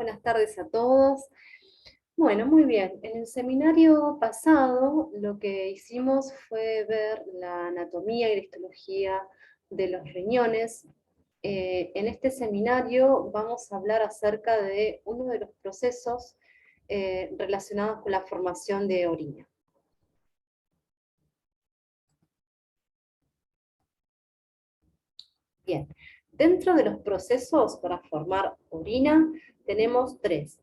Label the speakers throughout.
Speaker 1: Buenas tardes a todos. Bueno, muy bien. En el seminario pasado lo que hicimos fue ver la anatomía y la histología de los riñones. En este seminario vamos a hablar acerca de uno de los procesos relacionados con la formación de orina. Bien, dentro de los procesos para formar orina tenemos tres.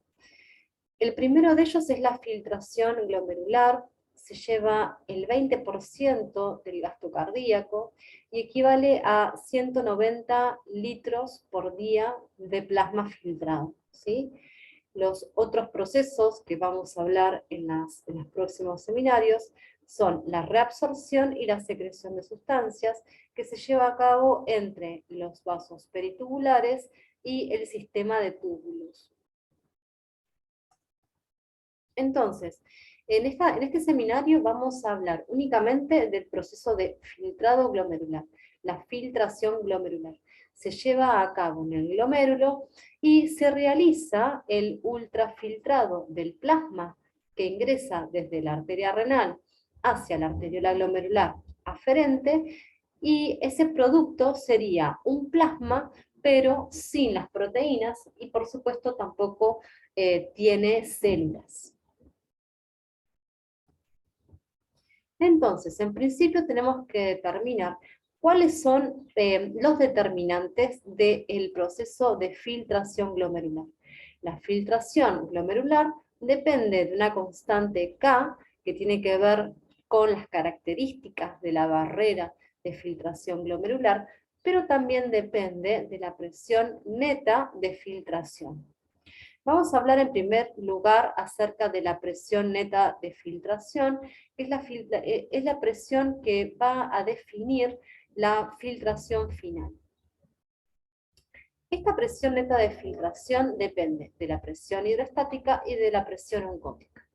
Speaker 1: El primero de ellos es la filtración glomerular, se lleva el 20% del gasto cardíaco y equivale a 190 litros por día de plasma filtrado, ¿sí? Los otros procesos que vamos a hablar en los próximos seminarios son la reabsorción y la secreción de sustancias, que se lleva a cabo entre los vasos peritubulares y el sistema de túbulos. Entonces, en este seminario vamos a hablar únicamente del proceso de filtrado glomerular, la filtración glomerular. Se lleva a cabo en el glomérulo y se realiza el ultrafiltrado del plasma que ingresa desde la arteria renal hacia la arteriola glomerular aferente, y ese producto sería un plasma, pero sin las proteínas, y por supuesto tampoco tiene células. Entonces, en principio tenemos que determinar cuáles son los determinantes del proceso de filtración glomerular. La filtración glomerular depende de una constante K, que tiene que ver con las características de la barrera de filtración glomerular, pero también depende de la presión neta de filtración. Vamos a hablar en primer lugar acerca de la presión neta de filtración, que es la presión que va a definir la filtración final. Esta presión neta de filtración depende de la presión hidrostática y de la presión oncótica.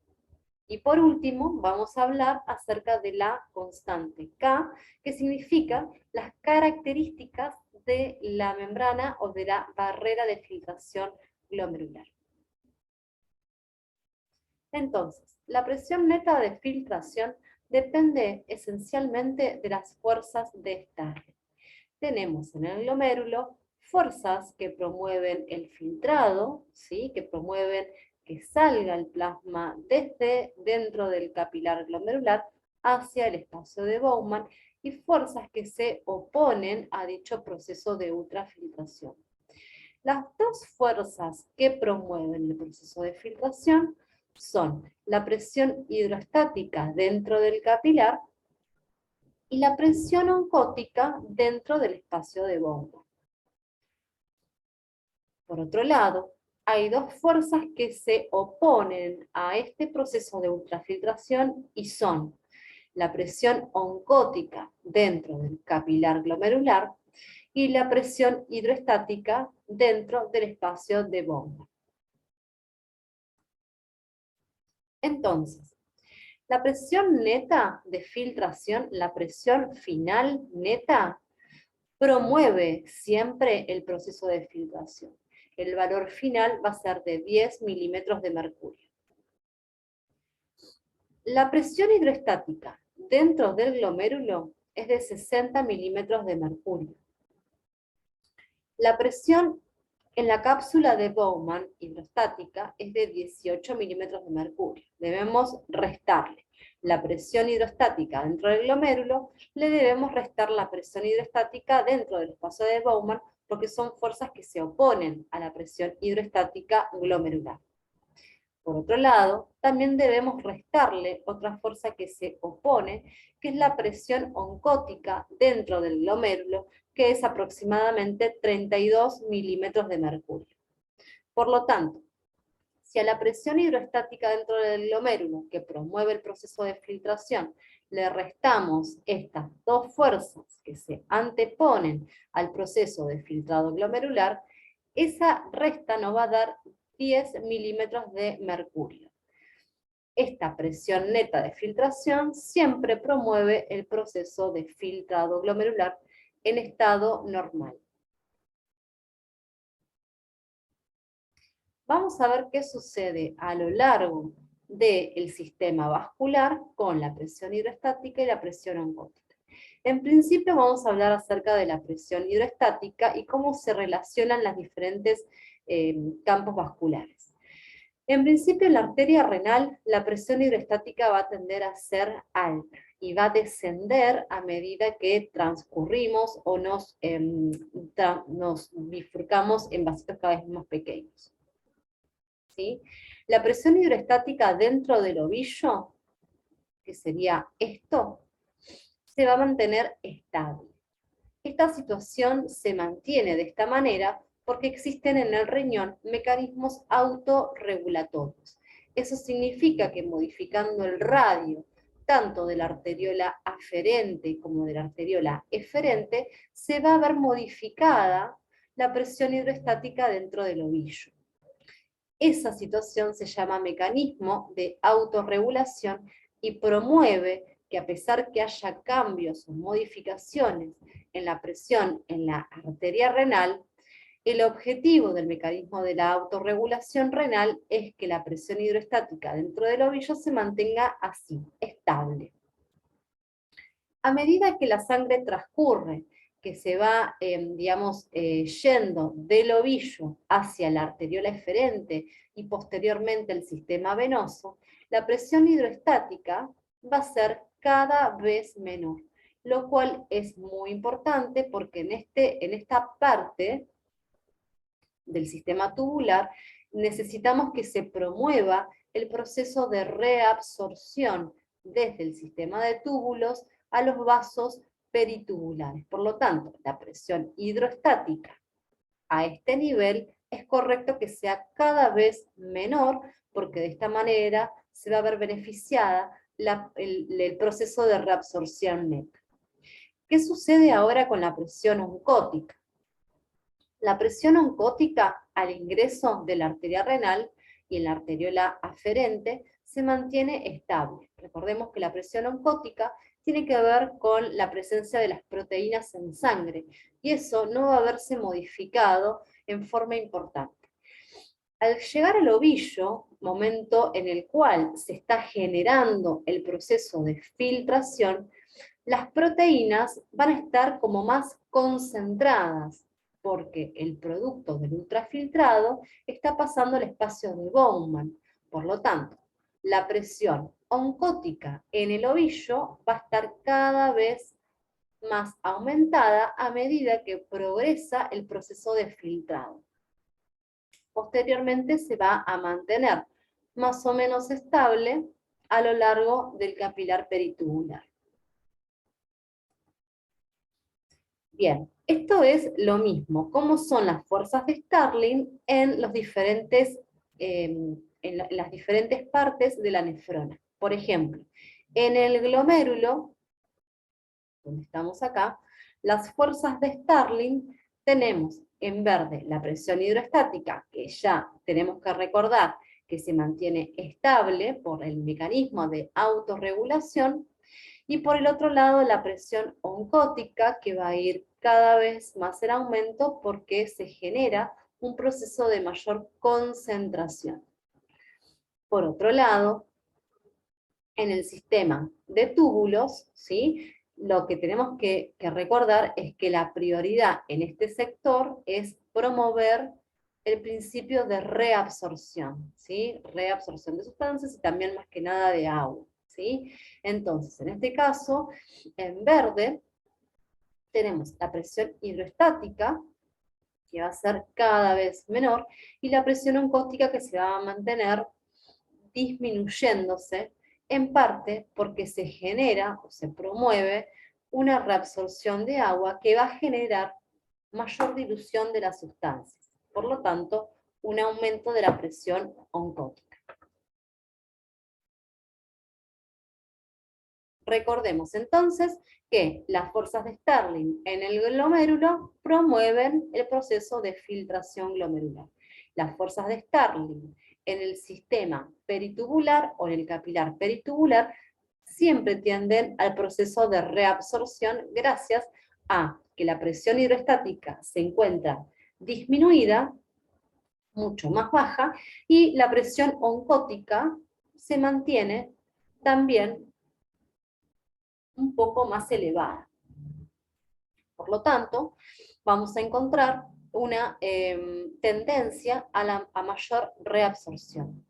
Speaker 1: Y por último, vamos a hablar acerca de la constante K, que significa las características de la membrana o de la barrera de filtración glomerular. Entonces, la presión neta de filtración depende esencialmente de las fuerzas de Starling. Tenemos en el glomérulo fuerzas que promueven el filtrado, ¿sí? Que promueven que salga el plasma desde dentro del capilar glomerular hacia el espacio de Bowman, y fuerzas que se oponen a dicho proceso de ultrafiltración. Las dos fuerzas que promueven el proceso de filtración son la presión hidrostática dentro del capilar y la presión oncótica dentro del espacio de Bowman. Por otro lado, hay dos fuerzas que se oponen a este proceso de ultrafiltración y son la presión oncótica dentro del capilar glomerular y la presión hidrostática dentro del espacio de Bowman. Entonces, la presión neta de filtración, la presión final neta, promueve siempre el proceso de filtración. El valor final va a ser de 10 milímetros de mercurio. La presión hidrostática dentro del glomérulo es de 60 milímetros de mercurio. La presión en la cápsula de Bowman hidrostática es de 18 milímetros de mercurio. Debemos restarle la presión hidrostática dentro del glomérulo, le debemos restar la presión hidrostática dentro del espacio de Bowman, porque son fuerzas que se oponen a la presión hidrostática glomerular. Por otro lado, también debemos restarle otra fuerza que se opone, que es la presión oncótica dentro del glomérulo, que es aproximadamente 32 milímetros de mercurio. Por lo tanto, si a la presión hidrostática dentro del glomérulo, que promueve el proceso de filtración, le restamos estas dos fuerzas que se anteponen al proceso de filtrado glomerular, esa resta nos va a dar 10 milímetros de mercurio. Esta presión neta de filtración siempre promueve el proceso de filtrado glomerular en estado normal. Vamos a ver qué sucede a lo largo del sistema vascular con la presión hidrostática y la presión oncótica. En principio vamos a hablar acerca de la presión hidrostática y cómo se relacionan los diferentes campos vasculares. En principio, en la arteria renal, la presión hidrostática va a tender a ser alta y va a descender a medida que transcurrimos o nos bifurcamos en vasitos cada vez más pequeños. ¿Sí? La presión hidrostática dentro del ovillo, que sería esto, se va a mantener estable. Esta situación se mantiene de esta manera porque existen en el riñón mecanismos autorregulatorios. Eso significa que modificando el radio tanto de la arteriola aferente como de la arteriola eferente, se va a ver modificada la presión hidrostática dentro del ovillo. Esa situación se llama mecanismo de autorregulación y promueve que a pesar que haya cambios o modificaciones en la presión en la arteria renal, el objetivo del mecanismo de la autorregulación renal es que la presión hidrostática dentro del ovillo se mantenga así, estable. A medida que la sangre transcurre, que se va, yendo del ovillo hacia la arteriola eferente y posteriormente el sistema venoso, la presión hidrostática va a ser cada vez menor, lo cual es muy importante porque en esta parte del sistema tubular necesitamos que se promueva el proceso de reabsorción desde el sistema de túbulos a los vasos peritubulares. Por lo tanto, la presión hidrostática a este nivel es correcto que sea cada vez menor, porque de esta manera se va a ver beneficiada el proceso de reabsorción neta. ¿Qué sucede ahora con la presión oncótica? La presión oncótica al ingreso de la arteria renal y en la arteriola aferente se mantiene estable. Recordemos que la presión oncótica tiene que ver con la presencia de las proteínas en sangre, y eso no va a verse modificado en forma importante. Al llegar al ovillo, momento en el cual se está generando el proceso de filtración, las proteínas van a estar como más concentradas, porque el producto del ultrafiltrado está pasando al espacio de Bowman. Por lo tanto, la presión oncótica en el ovillo va a estar cada vez más aumentada a medida que progresa el proceso de filtrado. Posteriormente se va a mantener más o menos estable a lo largo del capilar peritubular. Bien, esto es lo mismo. ¿Cómo son las fuerzas de Starling en las diferentes partes de la nefrona? Por ejemplo, en el glomérulo, donde estamos acá, las fuerzas de Starling tenemos en verde la presión hidrostática, que ya tenemos que recordar que se mantiene estable por el mecanismo de autorregulación, y por el otro lado la presión oncótica, que va a ir cada vez más en aumento porque se genera un proceso de mayor concentración. Por otro lado, en el sistema de túbulos, ¿sí?, lo que tenemos que recordar es que la prioridad en este sector es promover el principio de reabsorción, ¿sí? Reabsorción de sustancias y también más que nada de agua, ¿sí? Entonces, en este caso, en verde, tenemos la presión hidrostática, que va a ser cada vez menor, y la presión oncótica, que se va a mantener disminuyéndose, en parte porque se genera o se promueve una reabsorción de agua que va a generar mayor dilución de las sustancias. Por lo tanto, un aumento de la presión oncótica. Recordemos entonces que las fuerzas de Starling en el glomérulo promueven el proceso de filtración glomerular. Las fuerzas de Starling en el sistema peritubular o en el capilar peritubular siempre tienden al proceso de reabsorción gracias a que la presión hidrostática se encuentra disminuida mucho más baja, y la presión oncótica se mantiene también un poco más elevada. Por lo tanto, vamos a encontrar una tendencia a mayor reabsorción.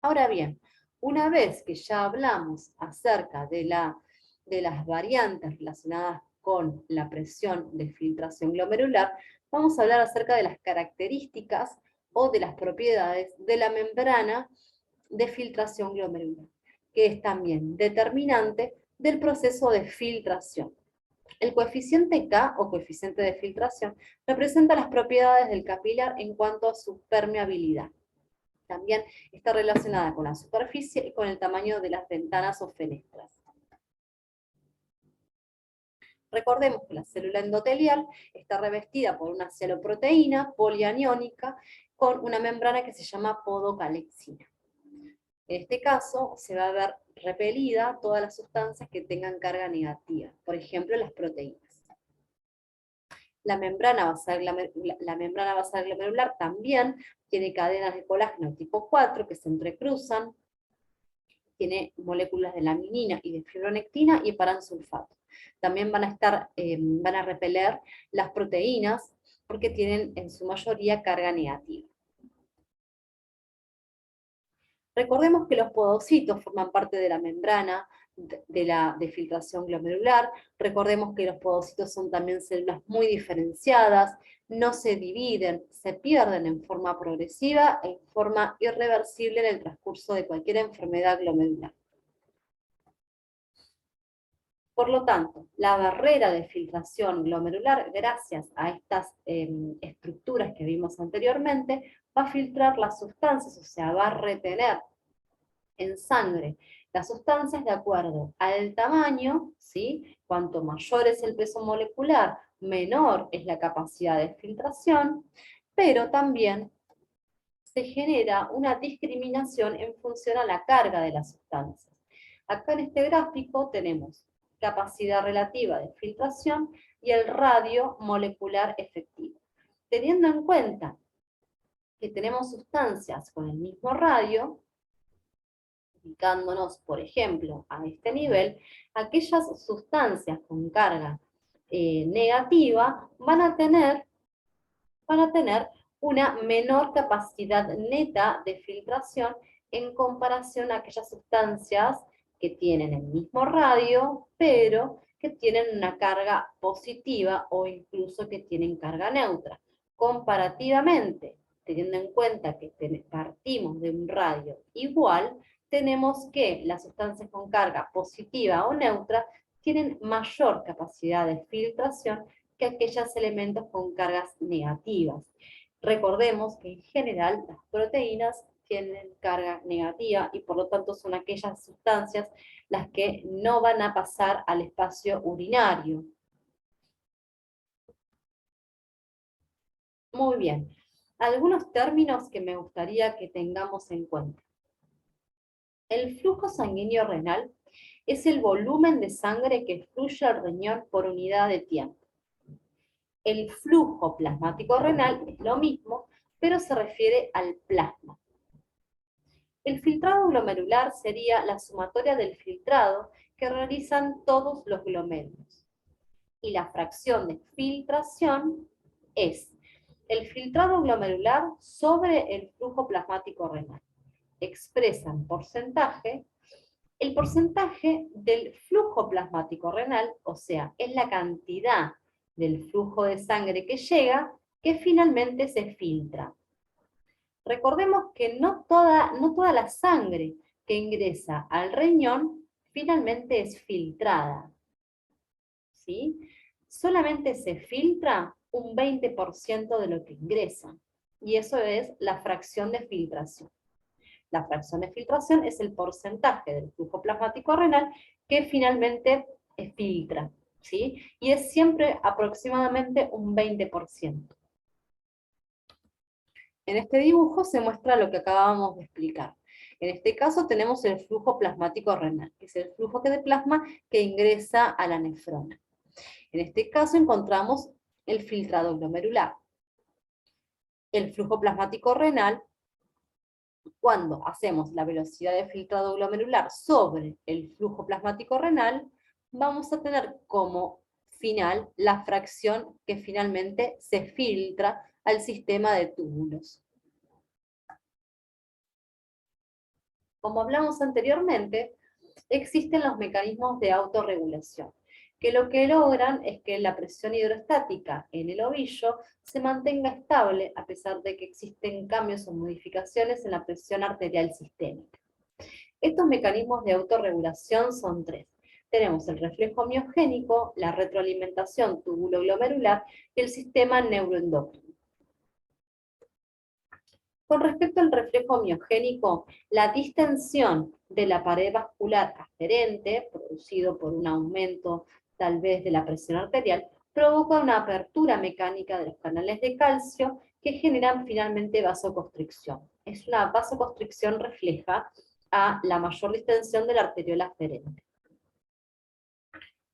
Speaker 1: Ahora bien, una vez que ya hablamos acerca de las variantes relacionadas con la presión de filtración glomerular, vamos a hablar acerca de las características o de las propiedades de la membrana de filtración glomerular, que es también determinante del proceso de filtración. El coeficiente K, o coeficiente de filtración, representa las propiedades del capilar en cuanto a su permeabilidad. También está relacionada con la superficie y con el tamaño de las ventanas o fenestras. Recordemos que la célula endotelial está revestida por una cialoproteína polianiónica con una membrana que se llama podocalexina. En este caso, se va a ver repelida todas las sustancias que tengan carga negativa, por ejemplo, las proteínas. La membrana basal glomerular también tiene cadenas de colágeno tipo 4 que se entrecruzan, tiene moléculas de laminina y de fibronectina y paransulfato. También van a repeler las proteínas porque tienen en su mayoría carga negativa. Recordemos que los podocitos forman parte de la membrana de filtración glomerular. Recordemos que los podocitos son también células muy diferenciadas, no se dividen, se pierden en forma progresiva e en forma irreversible en el transcurso de cualquier enfermedad glomerular. Por lo tanto, la barrera de filtración glomerular, gracias a estas estructuras que vimos anteriormente, va a filtrar las sustancias, o sea, va a retener en sangre las sustancias de acuerdo al tamaño, ¿sí? Cuanto mayor es el peso molecular, menor es la capacidad de filtración, pero también se genera una discriminación en función a la carga de las sustancias. Acá en este gráfico tenemos capacidad relativa de filtración y el radio molecular efectivo. Teniendo en cuenta que tenemos sustancias con el mismo radio, ubicándonos, por ejemplo, a este nivel, aquellas sustancias con carga negativa van a tener una menor capacidad neta de filtración en comparación a aquellas sustancias que tienen el mismo radio, pero que tienen una carga positiva o incluso que tienen carga neutra. Comparativamente, teniendo en cuenta que partimos de un radio igual, tenemos que las sustancias con carga positiva o neutra tienen mayor capacidad de filtración que aquellos elementos con cargas negativas. Recordemos que en general las proteínas tienen carga negativa y por lo tanto son aquellas sustancias las que no van a pasar al espacio urinario. Muy bien. Algunos términos que me gustaría que tengamos en cuenta. El flujo sanguíneo renal es el volumen de sangre que fluye al riñón por unidad de tiempo. El flujo plasmático renal es lo mismo, pero se refiere al plasma. El filtrado glomerular sería la sumatoria del filtrado que realizan todos los glomérulos. Y la fracción de filtración es el filtrado glomerular sobre el flujo plasmático renal. Expresan porcentaje. El porcentaje del flujo plasmático renal, o sea, es la cantidad del flujo de sangre que llega, que finalmente se filtra. Recordemos que no toda la sangre que ingresa al riñón finalmente es filtrada, ¿sí? Solamente se filtra un 20% de lo que ingresa, y eso es la fracción de filtración. La fracción de filtración es el porcentaje del flujo plasmático renal que finalmente filtra, ¿sí? Y es siempre aproximadamente un 20%. En este dibujo se muestra lo que acabábamos de explicar. En este caso tenemos el flujo plasmático renal, que es el flujo de plasma que ingresa a la nefrona. En este caso encontramos el filtrado glomerular. el flujo plasmático renal, cuando hacemos la velocidad de filtrado glomerular sobre el flujo plasmático renal, vamos a tener como final la fracción que finalmente se filtra al sistema de túbulos. Como hablamos anteriormente, existen los mecanismos de autorregulación, que lo que logran es que la presión hidrostática en el ovillo se mantenga estable a pesar de que existen cambios o modificaciones en la presión arterial sistémica. Estos mecanismos de autorregulación son tres. Tenemos el reflejo miogénico, la retroalimentación túbulo-glomerular y el sistema neuroendocrino. Con respecto al reflejo miogénico, la distensión de la pared vascular aferente, producido por un aumento tal vez de la presión arterial, provoca una apertura mecánica de los canales de calcio que generan finalmente vasoconstricción. Es una vasoconstricción refleja a la mayor distensión de la arteriola aferente.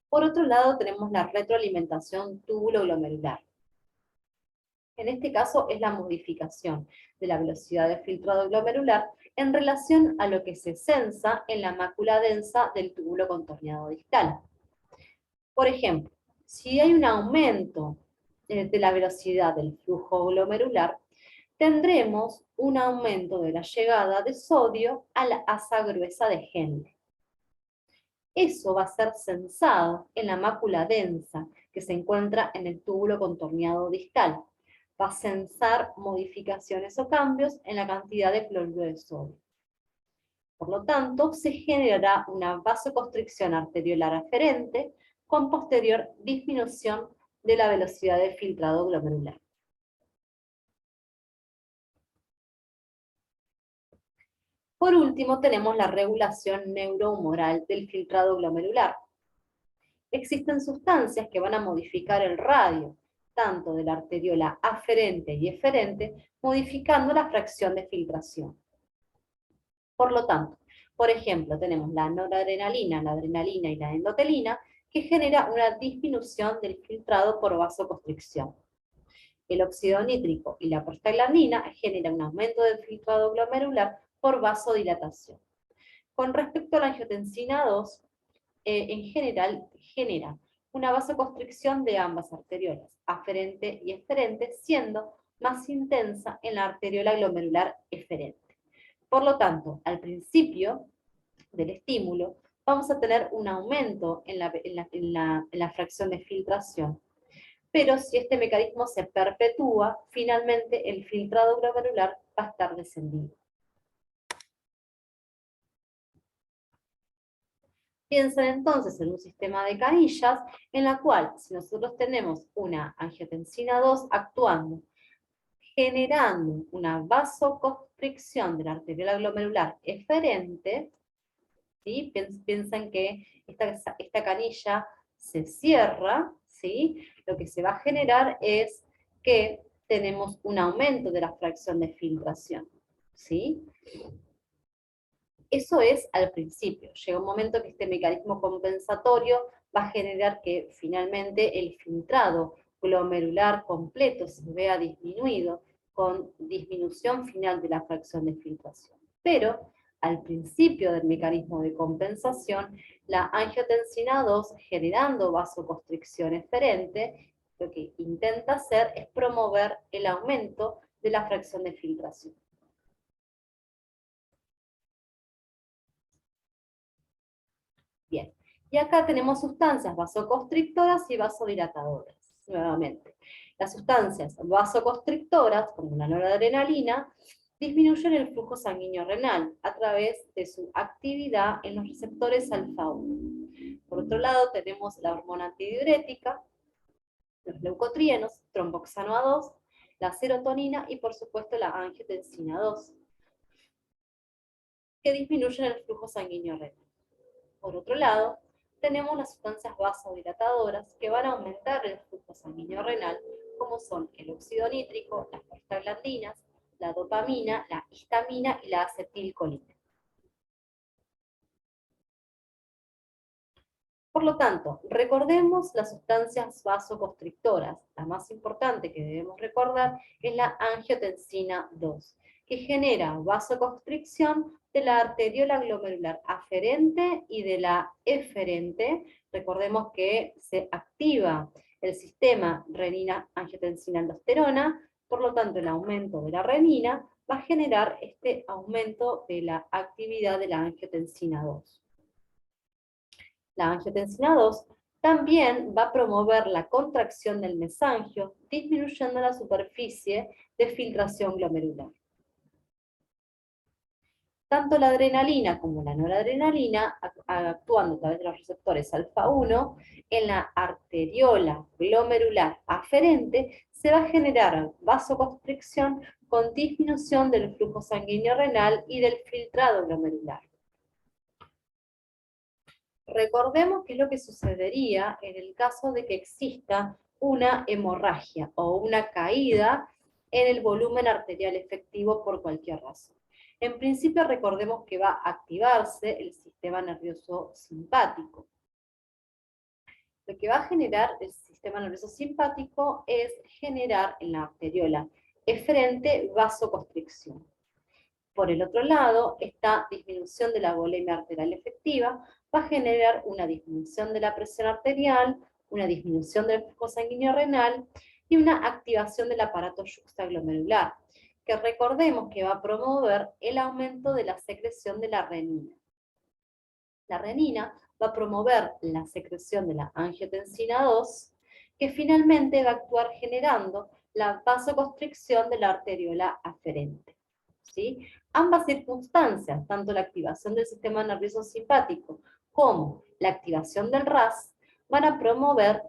Speaker 1: Por otro lado, tenemos la retroalimentación túbulo-glomerular. En este caso es la modificación de la velocidad de filtrado glomerular en relación a lo que se sensa en la mácula densa del túbulo contorneado distal. Por ejemplo, si hay un aumento de la velocidad del flujo glomerular, tendremos un aumento de la llegada de sodio a la asa gruesa de Henle. Eso va a ser sensado en la mácula densa que se encuentra en el túbulo contorneado distal. Va a sensar modificaciones o cambios en la cantidad de cloruro de sodio. Por lo tanto, se generará una vasoconstricción arteriolar aferente con posterior disminución de la velocidad de filtrado glomerular. Por último, tenemos la regulación neurohumoral del filtrado glomerular. Existen sustancias que van a modificar el radio, tanto de la arteriola aferente y eferente, modificando la fracción de filtración. Por lo tanto, por ejemplo, tenemos la noradrenalina, la adrenalina y la endotelina, que genera una disminución del filtrado por vasoconstricción. El óxido nítrico y la prostaglandina generan un aumento del filtrado glomerular por vasodilatación. Con respecto a la angiotensina 2, en general genera una vasoconstricción de ambas arteriolas, aferente y eferente, siendo más intensa en la arteriola glomerular eferente. Por lo tanto, al principio del estímulo, vamos a tener un aumento en la fracción de filtración. Pero si este mecanismo se perpetúa, finalmente el filtrado glomerular va a estar descendido. Piensen entonces en un sistema de canillas en la cual, si nosotros tenemos una angiotensina 2 actuando, generando una vasoconstricción de la arteriola glomerular eferente, ¿sí? Piensen que esta canilla se cierra, ¿sí? Lo que se va a generar es que tenemos un aumento de la fracción de filtración, ¿sí? Eso es al principio. Llega un momento que este mecanismo compensatorio va a generar que finalmente el filtrado glomerular completo se vea disminuido, con disminución final de la fracción de filtración. Pero al principio del mecanismo de compensación, la angiotensina 2, generando vasoconstricción eferente, lo que intenta hacer es promover el aumento de la fracción de filtración. Bien, y acá tenemos sustancias vasoconstrictoras y vasodilatadoras, nuevamente. Las sustancias vasoconstrictoras, como la noradrenalina, disminuyen el flujo sanguíneo renal a través de su actividad en los receptores alfa-1. Por otro lado, tenemos la hormona antidiurética, los leucotrienos, tromboxano A2, la serotonina y, por supuesto, la angiotensina 2, que disminuyen el flujo sanguíneo renal. Por otro lado, tenemos las sustancias vasodilatadoras que van a aumentar el flujo sanguíneo renal, como son el óxido nítrico, las prostaglandinas, la dopamina, la histamina y la acetilcolina. Por lo tanto, recordemos las sustancias vasoconstrictoras. La más importante que debemos recordar es la angiotensina 2, que genera vasoconstricción de la arteriola glomerular aferente y de la eferente. Recordemos que se activa el sistema renina-angiotensina-aldosterona, por lo tanto el aumento de la renina va a generar este aumento de la actividad de la angiotensina 2. La angiotensina 2 también va a promover la contracción del mesangio, disminuyendo la superficie de filtración glomerular. Tanto la adrenalina como la noradrenalina, actuando a través de los receptores alfa-1, en la arteriola glomerular aferente, se va a generar vasoconstricción con disminución del flujo sanguíneo renal y del filtrado glomerular. Recordemos qué es lo que sucedería en el caso de que exista una hemorragia o una caída en el volumen arterial efectivo por cualquier razón. En principio recordemos que va a activarse el sistema nervioso simpático. Lo que va a generar el sistema nervioso simpático es generar en la arteriola eferente vasoconstricción. Por el otro lado, esta disminución de la volemia arterial efectiva va a generar una disminución de la presión arterial, una disminución del flujo sanguíneo renal y una activación del aparato yuxtaglomerular, que recordemos que va a promover el aumento de la secreción de la renina. La renina va a promover la secreción de la angiotensina 2, que finalmente va a actuar generando la vasoconstricción de la arteriola aferente. ¿Sí? Ambas circunstancias, tanto la activación del sistema nervioso simpático como la activación del RAS, van a promover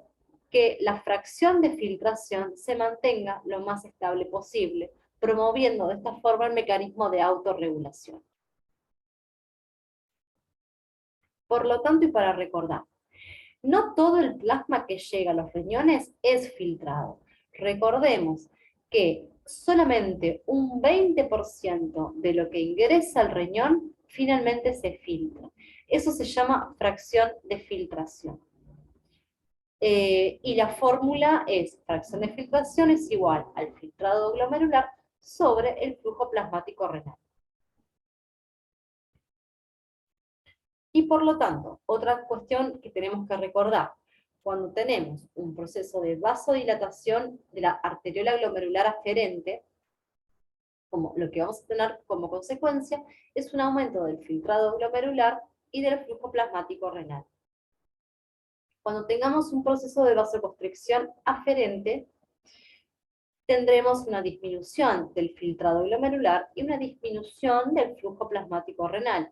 Speaker 1: que la fracción de filtración se mantenga lo más estable posible, promoviendo de esta forma el mecanismo de autorregulación. Por lo tanto, y para recordar, no todo el plasma que llega a los riñones es filtrado. Recordemos que solamente un 20% de lo que ingresa al riñón finalmente se filtra. Eso se llama fracción de filtración. Y la fórmula es fracción de filtración es igual al filtrado glomerular sobre el flujo plasmático renal. Y por lo tanto, otra cuestión que tenemos que recordar, cuando tenemos un proceso de vasodilatación de la arteriola glomerular aferente, como lo que vamos a tener como consecuencia es un aumento del filtrado glomerular y del flujo plasmático renal. Cuando tengamos un proceso de vasoconstricción aferente, tendremos una disminución del filtrado glomerular y una disminución del flujo plasmático renal.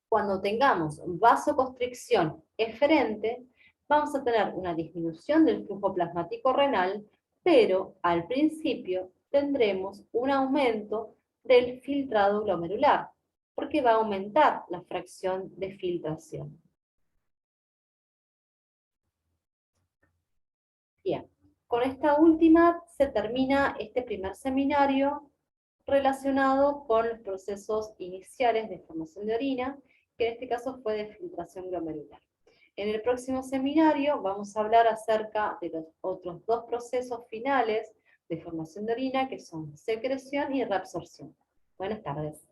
Speaker 1: Cuando tengamos vasoconstricción eferente, vamos a tener una disminución del flujo plasmático renal, pero al principio tendremos un aumento del filtrado glomerular, porque va a aumentar la fracción de filtración. Bien, con esta última se termina este primer seminario relacionado con los procesos iniciales de formación de orina, que en este caso fue de filtración glomerular. En el próximo seminario vamos a hablar acerca de los otros dos procesos finales de formación de orina, que son secreción y reabsorción. Buenas tardes.